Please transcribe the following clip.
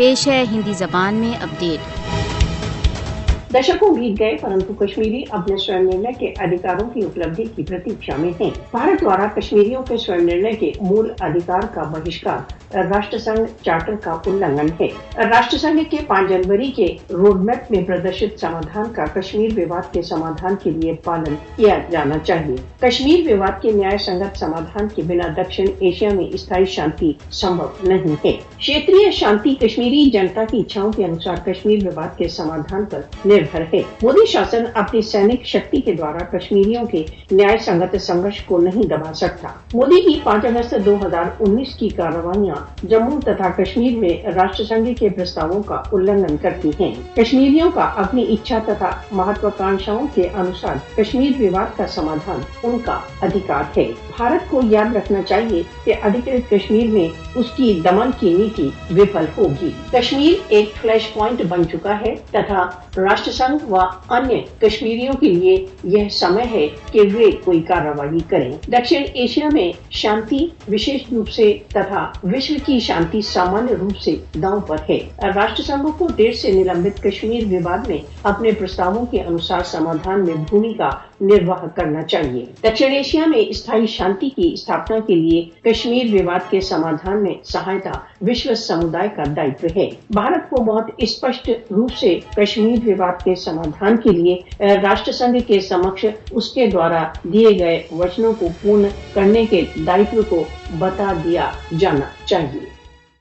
پیش ہے ہندی زبان میں اپڈیٹ۔ دشکوں بیت گئے پرنتو کشمیری اپنے سوئم نرنے کے ادھیکاروں کی اپلبدھی کی پرتیکشا میں ہیں۔ بھارت دوارا کشمیریوں کے سوئم نرنے کے مول ادھیکار کا بہشکار راشٹر سنگھ چارٹر کا النگھن ہے۔ راشٹر سنگھ کے 5 جنوری کے روڈ میپ میں پردرشت سمادھان کا کشمیر وواد کے سمادھان کے لیے پالن کیا جانا چاہیے۔ کشمیر وواد کے نیائے سنگت سمادھان کے بنا دکشن ایشیا میں استھائی شانتی سمبھو نہیں ہے۔ کھیتریہ شانتی کشمیری جنتا کی اچھاؤں کے انوسار کشمیر وواد کے سمادھان پر نربھر ہے۔ مودی شاسن اپنی سینک شکتی کے دوارا کشمیریوں کے نیائے سنگت سنگرش کو نہیں دبا سکتا۔ مودی کی 5 اگست 2019 کی کارروائیاں جموں تتھا کشمیر میں راشٹر سنگھ کے پرستاووں کا النگھن کرتی ہیں۔ کشمیریوں کا اپنی اچھا تتھا مہتواکانکشاؤں کے انوسار کشمیر وواد کا سمادھان ان کا ادھیکار ہے۔ بھارت کو یاد رکھنا چاہیے کہ ادھیکرت کشمیر میں اس کی دمن کی نیتی وفل ہوگی۔ کشمیر ایک فلیش پوائنٹ بن چکا ہے تتھا راشٹر سنگھ و انیہ کشمیریوں کے لیے یہ سمے ہے کہ وہ کوئی کارروائی کریں۔ دکشن ایشیا میں شانتی وشیش روپ سے تتھا وشو کی شانتی سامانیہ روپ سے داؤں پر ہے۔ راشٹر سنگھ کو دیر سے نلمبت کشمیر وواد میں اپنے پرستاووں کے انوسار سمادھان میں بھومکا نرواہ کرنا چاہیے۔ دکشن ایشیا میں استھائی شانتی کی استھاپنا کے لیے کشمیر وواد کے سمادھان میں سہایتا وشو سمودائے کا دائتو ہے۔ بھارت کو بہت اسپشٹ روپ سے کشمیر وواد کے سمادھان کے لیے راشٹر سنگھ کے سمکش اس کے دوارا دیے گئے وچنوں کو پورن کرنے کے دائتو کو بتا دیا جانا چاہیے۔